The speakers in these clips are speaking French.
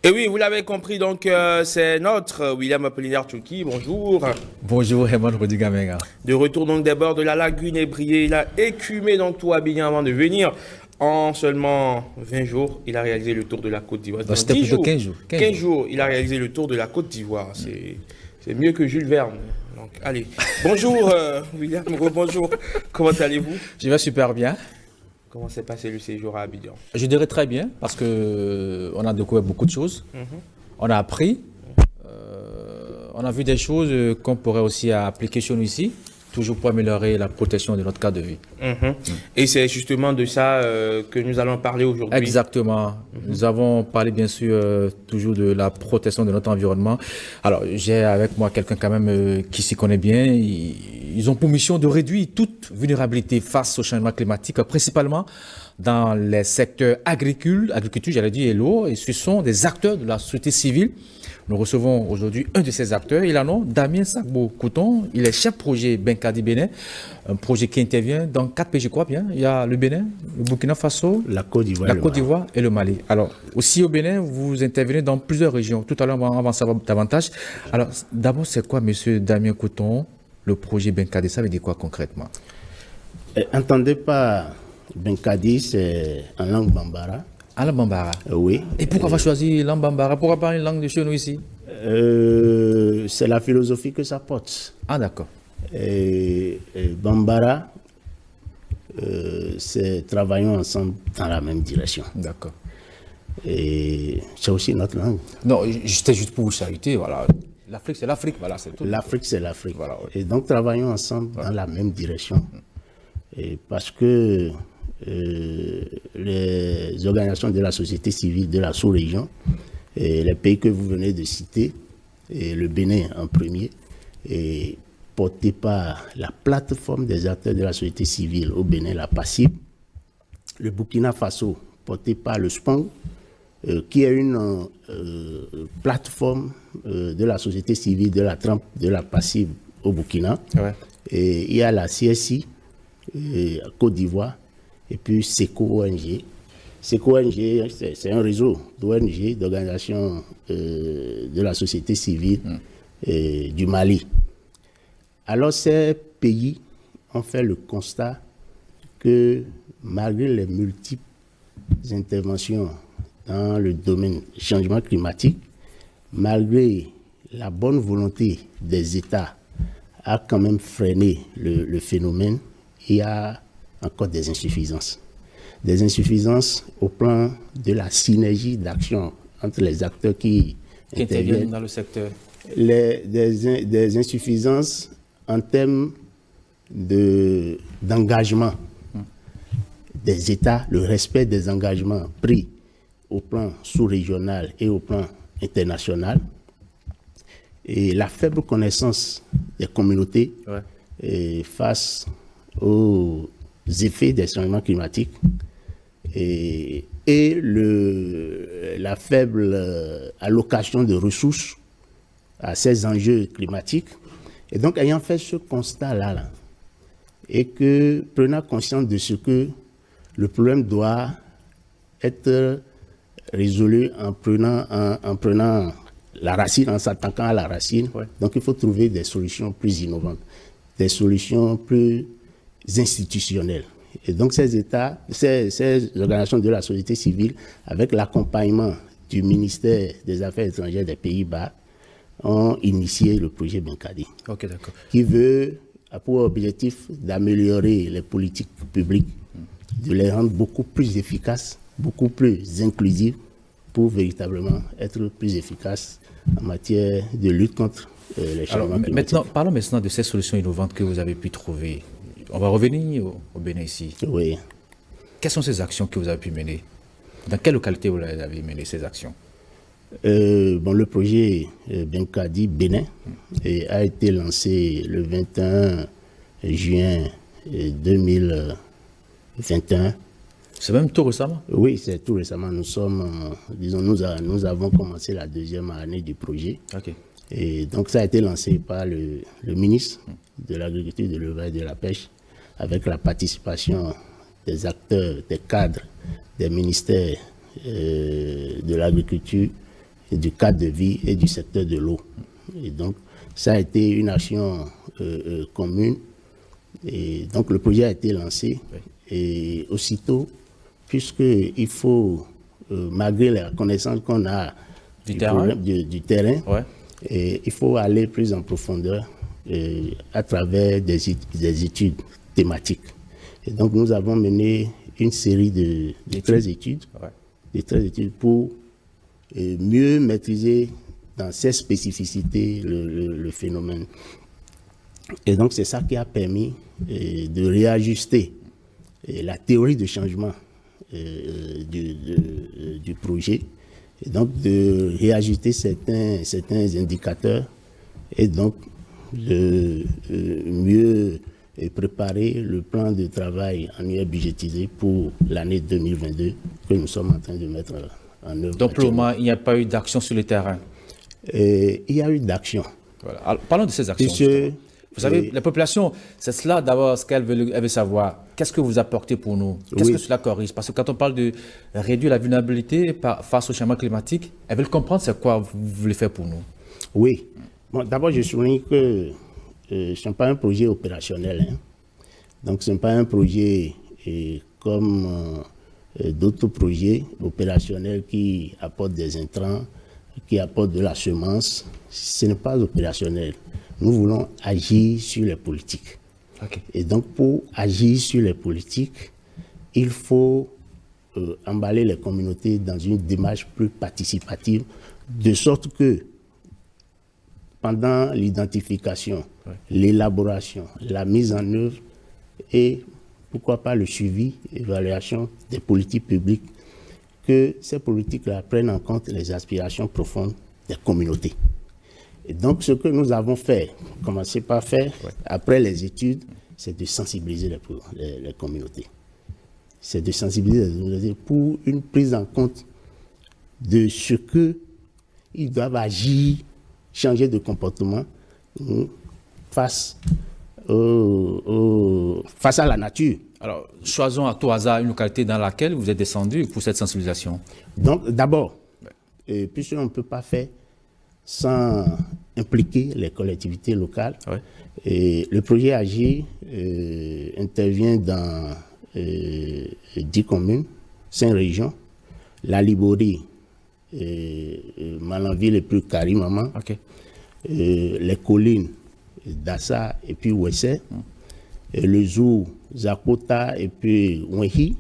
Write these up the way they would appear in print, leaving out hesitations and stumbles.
Et oui, vous l'avez compris, donc c'est notre William Apollinaire Tchouki, bonjour. Bonjour Herman Rodigamega. De retour donc des bords de la lagune ébriée, il a écumé donc tout Abidjan avant de venir. En seulement 20 jours, il a réalisé le tour de la Côte d'Ivoire. C'était plutôt 15 jours. 15 jours, il a réalisé le tour de la Côte d'Ivoire. C'est mieux que Jules Verne. Donc, allez. Bonjour William, bonjour. Comment allez-vous? Je vais super bien. Comment s'est passé le séjour à Abidjan? Je dirais très bien parce que on a découvert beaucoup de choses. On a appris. On a vu des choses qu'on pourrait aussi appliquer chez nous ici, toujours pour améliorer la protection de notre cadre de vie. Et c'est justement de ça que nous allons parler aujourd'hui. Exactement. Nous avons parlé bien sûr toujours de la protection de notre environnement. Alors j'ai avec moi quelqu'un quand même qui s'y connaît bien. Ils ont pour mission de réduire toute vulnérabilité face au changement climatique, principalement dans les secteurs agriculture, j'allais dire, et l'eau. Et ce sont des acteurs de la société civile. Nous recevons aujourd'hui un de ces acteurs. Il a nom Damien Sagbo-Couton. Il est chef projet Benkadi Bénin, un projet qui intervient dans 4 pays, je crois bien. Il y a le Bénin, le Burkina Faso, la Côte d'Ivoire et le Mali. Alors, aussi au Bénin, vous intervenez dans plusieurs régions. Tout à l'heure, on va en savoir davantage. Alors, d'abord, c'est quoi, monsieur Damien Couton, le projet Benkadi? Ça veut dire quoi concrètement? Entendez pas, Benkadi, c'est en langue bambara. En langue bambara? Oui. Et pourquoi avoir choisi langue bambara? Pourquoi pas une langue de chez nous ici? C'est la philosophie que ça porte. Ah, d'accord. Bambara, c'est travaillons ensemble dans la même direction. D'accord. Et c'est aussi notre langue. Non, c'était juste pour vous chariter, voilà. L'Afrique, c'est l'Afrique, voilà, c'est tout. L'Afrique, c'est l'Afrique. Voilà, oui. Et donc, travaillons ensemble dans la même direction. Et parce que les organisations de la société civile de la sous-région, et les pays que vous venez de citer, et le Bénin en premier, et porté par la plateforme des acteurs de la société civile au Bénin, la PACIB, le Burkina Faso, porté par le SPONG, qui est une plateforme de la société civile de la PACIB au Burkina. Ouais. Et il y a la CSI, Côte d'Ivoire, et puis SECO ONG. SECO ONG, c'est un réseau d'ONG, d'organisations de la société civile du Mali. Alors ces pays ont fait le constat que malgré les multiples interventions dans le domaine du changement climatique, malgré la bonne volonté des États à quand même freiner le phénomène, il y a encore des insuffisances. Des insuffisances au plan de la synergie d'action entre les acteurs qui interviennent dans le secteur. Des insuffisances en termes d'engagement des États, le respect des engagements pris au plan sous-régional et au plan international, et la faible connaissance des communautés face aux effets des changements climatiques et la faible allocation de ressources à ces enjeux climatiques. Et donc, ayant fait ce constat-là, et que prenant conscience de ce que le problème doit être résolu en prenant la racine, en s'attaquant à la racine. Donc, il faut trouver des solutions plus innovantes, des solutions plus institutionnelles. Et donc, ces États, ces organisations de la société civile, avec l'accompagnement du ministère des Affaires étrangères des Pays-Bas, ont initié le projet Benkadi, qui veut, pour objectif d'améliorer les politiques publiques, de les rendre beaucoup plus efficaces, beaucoup plus inclusives, pour véritablement être plus efficaces en matière de lutte contre les changements climatiques. Parlons maintenant de ces solutions innovantes que vous avez pu trouver. On va revenir au Bénin ici. Oui. Quelles sont ces actions que vous avez pu mener? Dans quelle localité vous avez mené ces actions? Le projet Benkadi Bénin a été lancé le 21 juin 2021. C'est même tout récemment? Oui, c'est tout récemment. Nous avons commencé la 2e année du projet. Et donc ça a été lancé par le ministre de l'Agriculture, de l'Élevage et de la Pêche, avec la participation des acteurs, des cadres, des ministères de l'Agriculture, du cadre de vie et du secteur de l'eau. Et donc, ça a été une action commune. Et donc, le projet a été lancé. Et aussitôt, puisqu'il faut, malgré la connaissance qu'on a du terrain, et il faut aller plus en profondeur à travers des études thématiques. Et donc, nous avons mené une série de 13 études, pour mieux maîtriser dans ses spécificités le phénomène. Et donc, c'est ça qui a permis de réajuster la théorie de changement du projet, et donc de réajuster certains indicateurs, et donc de mieux préparer le plan de travail annuel budgétisé pour l'année 2022 que nous sommes en train de mettre en œuvre. Donc, pour le moment, il n'y a pas eu d'action sur le terrain? Il y a eu d'action. Voilà. Alors, parlons de ces actions. Vous savez, la population, c'est cela d'abord ce qu'elle veut savoir. Qu'est-ce que vous apportez pour nous? Qu'est-ce que cela corrige? Parce que quand on parle de réduire la vulnérabilité face au changement climatique, elles veulent comprendre c'est quoi vous voulez faire pour nous. Oui. Bon, d'abord, je souligne que ce n'est pas un projet opérationnel. Hein. Donc, ce n'est pas un projet comme d'autres projets opérationnels qui apportent des intrants, qui apportent de la semence. Ce n'est pas opérationnel. Nous voulons agir sur les politiques. Et donc, pour agir sur les politiques, il faut emballer les communautés dans une démarche plus participative, de sorte que pendant l'identification, l'élaboration, la mise en œuvre et pourquoi pas le suivi, l'évaluation des politiques publiques, que ces politiques-là prennent en compte les aspirations profondes des communautés. Et donc, ce que nous avons fait, commencé par faire, après les études, c'est de sensibiliser les communautés. C'est de sensibiliser les communautés pour une prise en compte de ce qu'ils doivent agir, changer de comportement face à la nature. Alors, choisissons à tout hasard une localité dans laquelle vous êtes descendu pour cette sensibilisation. Donc, d'abord, puisqu'on ne peut pas faire sans impliquer les collectivités locales. Et le projet AGIR intervient dans 10 communes, 5 régions, la Liborie, Malanville et puis Karimama, les collines d'Assa et puis Ouessé, le Zou, Zakota et puis Ouehi,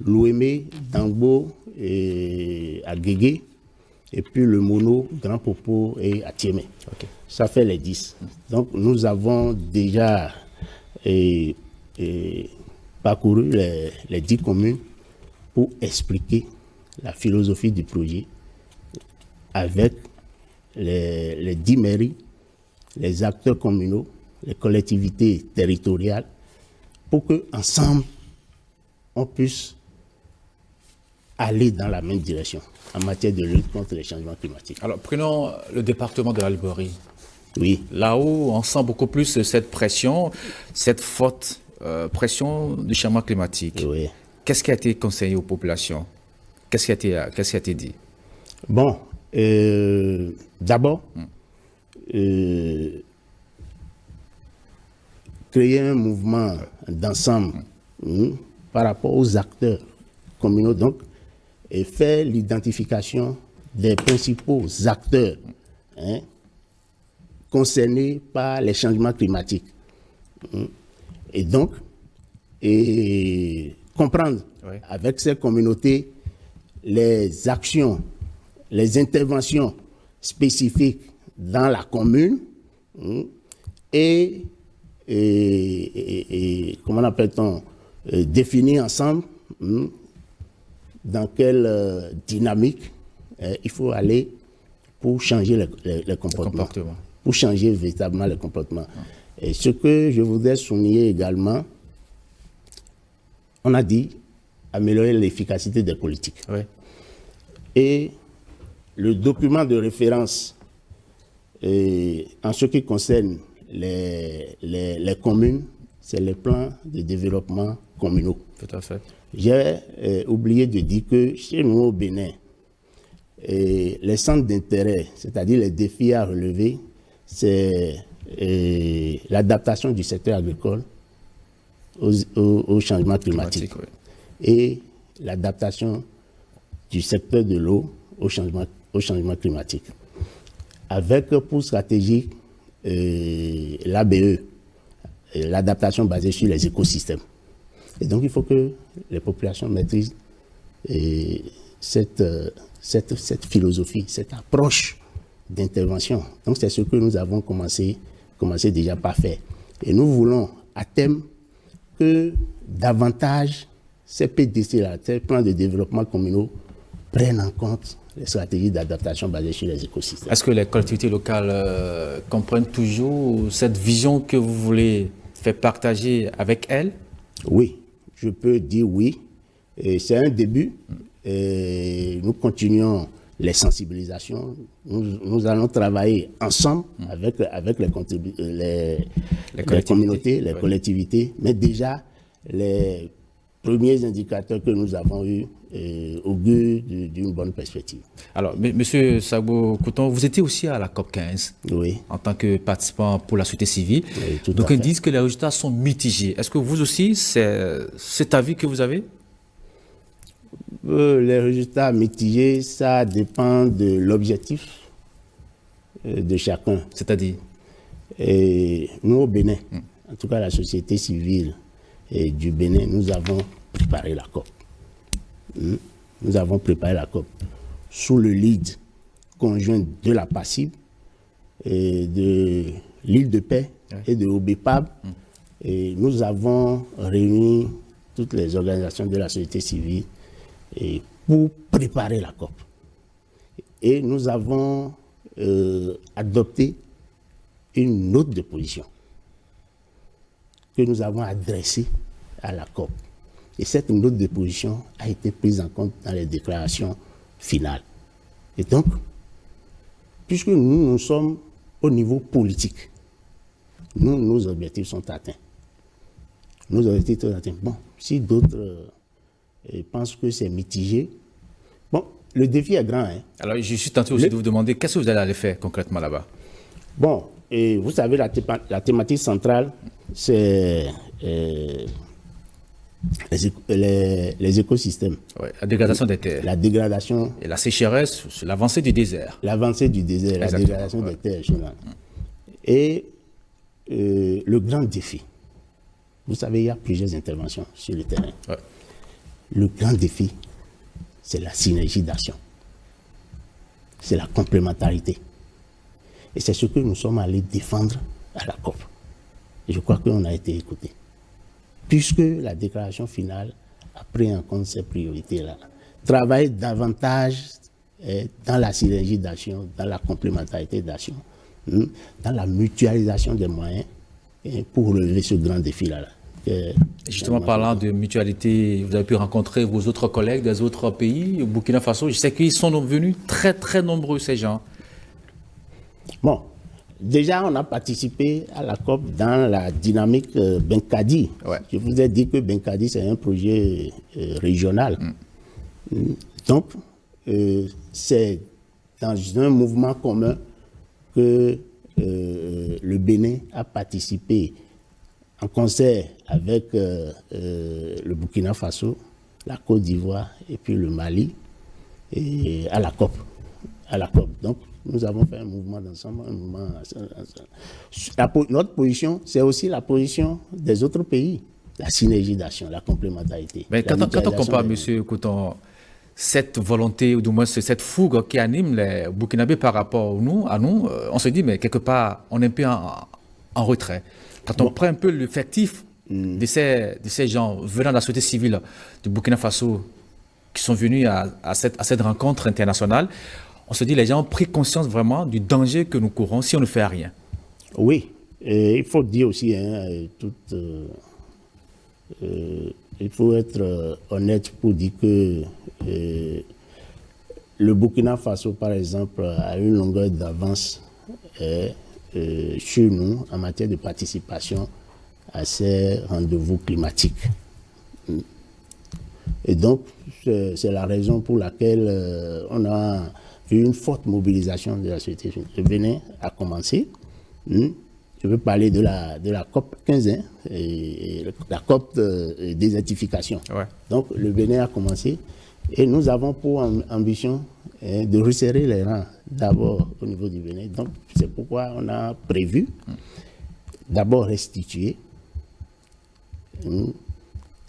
Louémé, Dangbo et Agégué, et puis le Mono, Grand Popo et Atiémé. Ça fait les 10. Donc nous avons déjà parcouru les 10 communes pour expliquer la philosophie du projet avec les 10 mairies, les acteurs communaux, les collectivités territoriales, pour qu'ensemble, on puisse aller dans la même direction en matière de lutte contre les changements climatiques. Alors, prenons le département de la Liborie. Oui. Là où on sent beaucoup plus cette pression, cette forte pression du changement climatique. Oui. Qu'est-ce qui a été conseillé aux populations? Qu'est-ce qui a été dit? Bon, d'abord, créer un mouvement d'ensemble par rapport aux acteurs communaux, donc, et faire l'identification des principaux acteurs concernés par les changements climatiques. Et donc, comprendre avec ces communautés les actions, les interventions spécifiques dans la commune et comment appelle-t-on, définir ensemble dans quelle dynamique il faut aller pour changer les comportements. Pour changer véritablement les comportements. Et ce que je voudrais souligner également, on a dit améliorer l'efficacité des politiques. Et le document de référence en ce qui concerne les communes, c'est les plans de développement communaux. Tout à fait. J'ai oublié de dire que chez nous au Bénin, Et les centres d'intérêt, c'est-à-dire les défis à relever, c'est l'adaptation du secteur agricole au changement climatique Oui. et l'adaptation du secteur de l'eau au changement climatique. Avec pour stratégie l'ABE, l'adaptation basée sur les écosystèmes. Et donc il faut que les populations maîtrisent cette philosophie, cette approche d'intervention. Donc c'est ce que nous avons commencé déjà par faire. Et nous voulons à terme que davantage ces PDC-là, ces plans de développement communaux, prennent en compte les stratégies d'adaptation basées sur les écosystèmes. Est-ce que les collectivités locales comprennent toujours cette vision que vous voulez faire partager avec elles? Oui, je peux dire oui. C'est un début. Et nous continuons les sensibilisations. Nous allons travailler ensemble avec les communautés, les collectivités. Mais déjà, les premiers indicateurs que nous avons eus augurent d'une bonne perspective. Alors, Monsieur Sagbo Kouton, vous étiez aussi à la COP15 en tant que participant pour la société civile. Oui, donc, ils disent que les résultats sont mitigés. Est-ce que vous aussi, c'est cet avis que vous avez? Les résultats mitigés, ça dépend de l'objectif de chacun. C'est-à-dire? Nous, au Bénin, en tout cas la société civile du Bénin, nous avons préparé la COP. Nous avons préparé la COP sous le lead conjoint de la PACIB, de l'île de Paix et de OBEPAB. Et nous avons réuni toutes les organisations de la société civile pour préparer la COP. Et nous avons adopté une note de position que nous avons adressée à la COP. Et cette note de position a été prise en compte dans les déclarations finales. Et donc, puisque nous sommes au niveau politique, nos objectifs sont atteints. Nos objectifs sont atteints. Bon, si d'autres pensent que c'est mitigé, bon, le défi est grand. Hein. Alors, je suis tenté aussi de vous demander, qu'est-ce que vous allez aller faire concrètement là-bas? Bon, et vous savez, la thématique centrale, c'est les écosystèmes. Ouais, la dégradation des terres. La dégradation. Et la sécheresse, c'est l'avancée du désert. L'avancée du désert, la dégradation des terres. Et le grand défi, vous savez, il y a plusieurs interventions sur le terrain. Ouais. Le grand défi, c'est la synergie d'action. C'est la complémentarité. Et c'est ce que nous sommes allés défendre à la COP. Et je crois qu'on a été écoutés. Puisque la déclaration finale a pris en compte ces priorités-là. Travailler davantage dans la synergie d'action, dans la complémentarité d'action, dans la mutualisation des moyens pour relever ce grand défi-là. Justement, parlant de mutualité, vous avez pu rencontrer vos autres collègues des autres pays, au Burkina Faso. Je sais qu'ils sont venus très, très nombreux, ces gens. Bon, déjà, on a participé à la COP dans la dynamique Benkadi. Ouais. Je vous ai dit que Benkadi, c'est un projet régional. Donc, c'est dans un mouvement commun que le Bénin a participé en concert avec le Burkina Faso, la Côte d'Ivoire et puis le Mali et à la COP. Donc, nous avons fait un mouvement d'ensemble. Notre position, c'est aussi la position des autres pays. La synergie d'action, la complémentarité. Mais quand on compare, M. Kouton, cette volonté, ou du moins cette fougue qui anime les Burkinabés par rapport à nous, on se dit, mais quelque part, on est un peu en retrait. Quand on prend un peu l'effectif de ces gens venant de la société civile du Burkina Faso qui sont venus à cette rencontre internationale, on se dit les gens ont pris conscience vraiment du danger que nous courons si on ne fait rien. Oui, et il faut dire aussi, il faut être honnête pour dire que le Burkina Faso, par exemple, a une longueur d'avance chez nous en matière de participation à ces rendez-vous climatiques. Et donc, c'est la raison pour laquelle on a vu une forte mobilisation de la société civile. Le Bénin a commencé. Je veux parler de la COP 15, hein, et la COP de désertification. Ouais. Donc, le Bénin a commencé et nous avons pour ambition de resserrer les rangs d'abord au niveau du Bénin. Donc, c'est pourquoi on a prévu d'abord restituer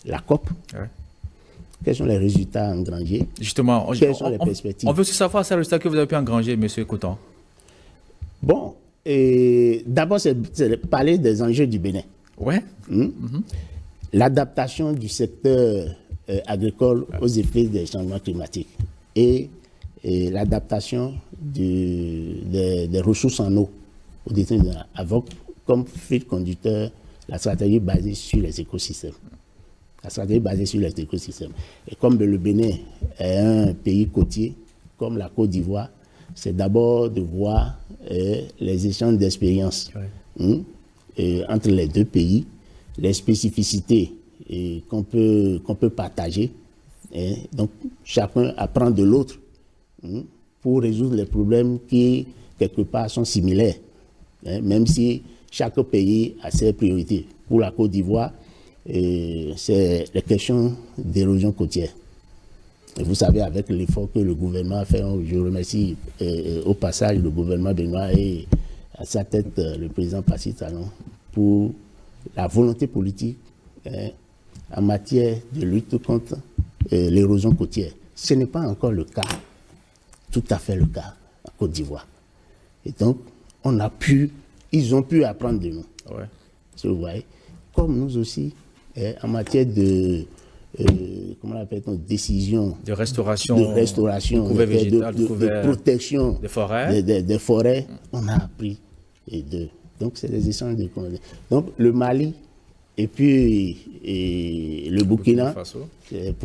la COP. Ouais. Quels sont les résultats engrangés? Justement, quelles sont les perspectives? On veut aussi savoir ces résultats que vous avez pu engranger, M. Coutan. Bon, d'abord, c'est parler des enjeux du Bénin. Ouais. L'adaptation du secteur agricole aux effets des changements climatiques et l'adaptation des ressources en eau au détriment avec comme fil conducteur la stratégie basée sur les écosystèmes. La stratégie basée sur les écosystèmes. Et comme le Bénin est un pays côtier, comme la Côte d'Ivoire, c'est d'abord de voir les échanges d'expériences entre les deux pays, les spécificités qu'on peut partager. Donc, chacun apprend de l'autre pour résoudre les problèmes qui, quelque part, sont similaires, même si chaque pays a ses priorités. Pour la Côte d'Ivoire, c'est la question d'érosion côtière. Et vous savez, avec l'effort que le gouvernement a fait, je remercie au passage le gouvernement béninois et à sa tête le président Passy Talon pour la volonté politique en matière de lutte contre l'érosion côtière. Ce n'est pas encore le cas, tout à fait le cas en Côte d'Ivoire. Et donc, ils ont pu apprendre de nous. Ouais. Vous voyez, comme nous aussi, en matière de comment on appelle décision de restauration, de protection des forêts, des forêts, on a appris les deux. Donc, c'est des échanges de connaissances. Donc, le Mali et puis le Burkina, c'est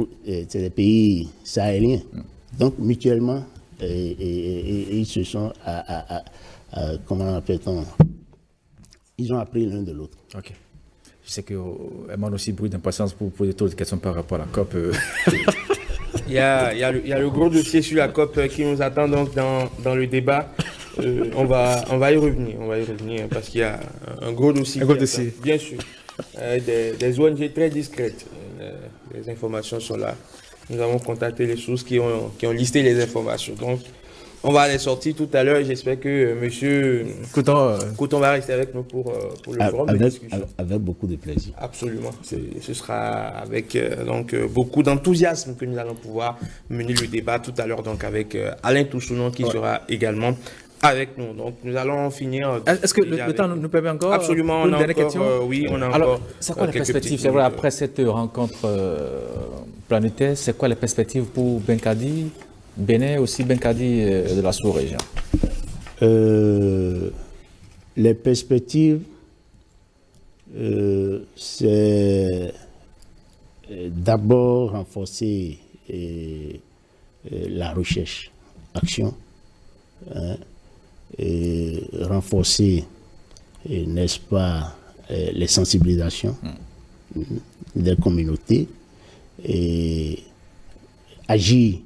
des pays sahéliens. Donc, mutuellement, ils se sont, comment appelle-t-on, ils ont appris l'un de l'autre. Ok. Je sais qu'elle demande aussi beaucoup d'impatience pour poser d'autres questions par rapport à la COP. Il y a le gros dossier sur la COP qui nous attend donc dans le débat. On va y revenir parce qu'il y a un gros dossier. Bien sûr. Des ONG très discrètes. Les informations sont là. Nous avons contacté les sources qui ont listé les informations. Donc, on va les sortir tout à l'heure. J'espère que M. Coutan va rester avec nous pour le forum de discussion. Avec beaucoup de plaisir. Absolument. Ce sera avec beaucoup d'enthousiasme que nous allons pouvoir mener le débat tout à l'heure avec Alain Toussounon qui sera également avec nous. Donc, nous allons finir. Est-ce que le temps nous permet encore? Absolument. Une dernière question? Oui, on a alors, encore. C'est quoi les perspectives? C'est vrai, après cette rencontre planétaire, c'est quoi les perspectives pour Benkadi, Bénin, aussi Benkadi de la sous-région? Les perspectives, c'est d'abord renforcer la recherche, action, et renforcer, n'est-ce pas, les sensibilisations des communautés et agir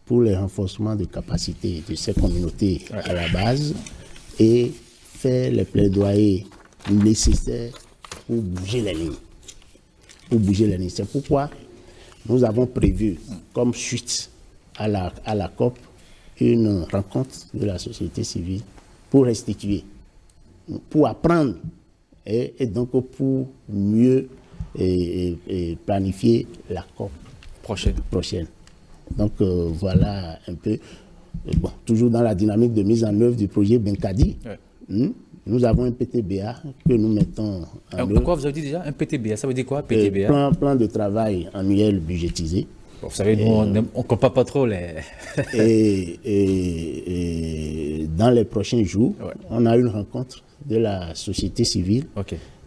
pour le renforcement de capacités de ces communautés à la base et faire les plaidoyers nécessaires pour bouger les lignes. C'est pourquoi nous avons prévu, comme suite à la COP, une rencontre de la société civile pour restituer, pour apprendre et donc pour mieux planifier la COP prochaine. Donc voilà un peu, bon, toujours dans la dynamique de mise en œuvre du projet Benkadi. Nous avons un PTBA que nous mettons en œuvre. Pourquoi vous avez dit déjà un PTBA? Ça veut dire quoi, PTBA? Plan de travail annuel budgétisé. Bon, vous savez, nous, on ne comprend pas trop les... et dans les prochains jours, on a une rencontre de la société civile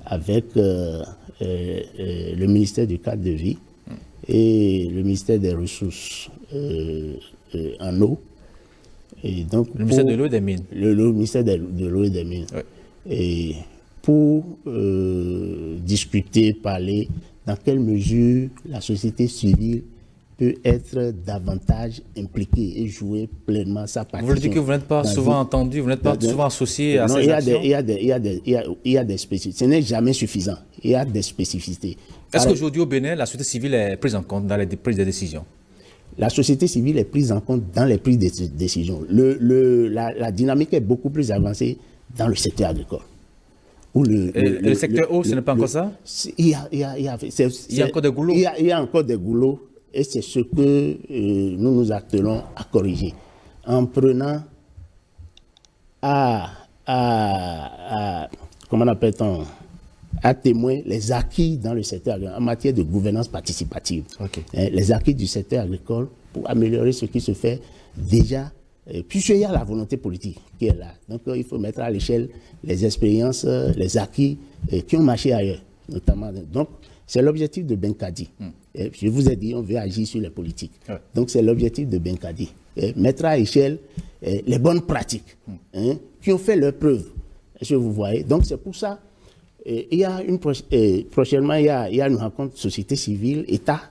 avec le ministère du cadre de vie et le ministère des ressources en eau. Et donc, le ministère de l'eau et des mines. Le ministère de l'eau et des mines. Et pour discuter, parler dans quelle mesure la société civile peut être davantage impliqué et jouer pleinement sa partition. Vous le dites que vous n'êtes pas souvent entendu, vous n'êtes pas souvent associé à ces actions. Il y a des spécificités. Ce n'est jamais suffisant. Il y a des spécificités. Est-ce qu'aujourd'hui au Bénin, la société civile est prise en compte dans les prises de décision? La société civile est prise en compte dans les prises de décision. La dynamique est beaucoup plus avancée dans le secteur agricole. Le secteur eau, ce n'est pas encore ça? Il y a encore des goulots. Il y a encore des goulots et c'est ce que nous nous attelons à corriger en prenant comment appelle-t-on, à témoin les acquis dans le secteur agricole en matière de gouvernance participative. Okay. Les acquis du secteur agricole pour améliorer ce qui se fait déjà. Puisqu'il y a la volonté politique qui est là. Donc il faut mettre à l'échelle les expériences, les acquis qui ont marché ailleurs, notamment. Donc c'est l'objectif de Benkadi. Je vous ai dit, on veut agir sur les politiques. Ouais. Donc c'est l'objectif de Benkadi. Mettre à échelle les bonnes pratiques qui ont fait leurs preuves. Est-ce que vous voyez? Donc c'est pour ça, il y a prochainement, il y a une rencontre société civile, État,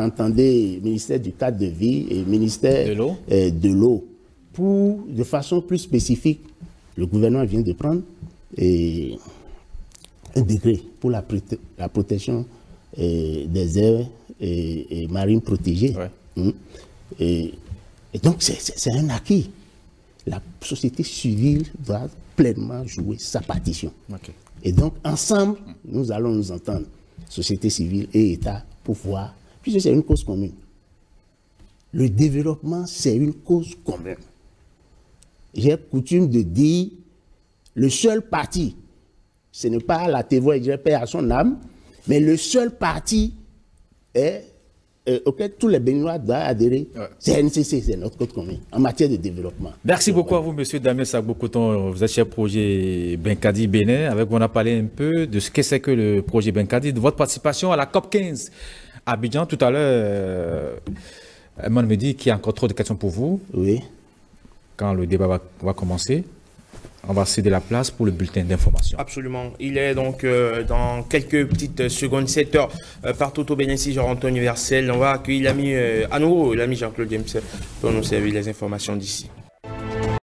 entendez, ministère du cadre de vie et ministère de l'eau. Pour, de façon plus spécifique, le gouvernement vient de prendre un décret pour la protection des aires marines protégées. Ouais. Et donc, c'est un acquis. La société civile doit pleinement jouer sa partition. Okay. Et donc, ensemble, nous allons nous entendre, société civile et État, pour voir, puisque c'est une cause commune. Le développement, c'est une cause commune. J'ai coutume de dire, le seul parti, ce n'est pas la TVA, je paie à son âme, mais le seul parti auquel tous les Béninois doivent adhérer, c'est NCC, c'est notre code commun, en matière de développement. Merci beaucoup à vous, M. Damien Sagbo-Coton. Vous êtes chef projet Benkadi Bénin. Avec vous, on a parlé un peu de ce que c'est que le projet Benkadi, de votre participation à la COP 15 à Abidjan. Tout à l'heure, Emmanuel me dit qu'il y a encore trop de questions pour vous. Oui. Quand le débat va commencer, on va céder la place pour le bulletin d'information. Absolument. Il est donc dans quelques petites secondes, 7 heures, partout au Bénin, 6 heures en temps universel. On va accueillir l'ami à nouveau, l'ami Jean-Claude James pour nous servir les informations d'ici.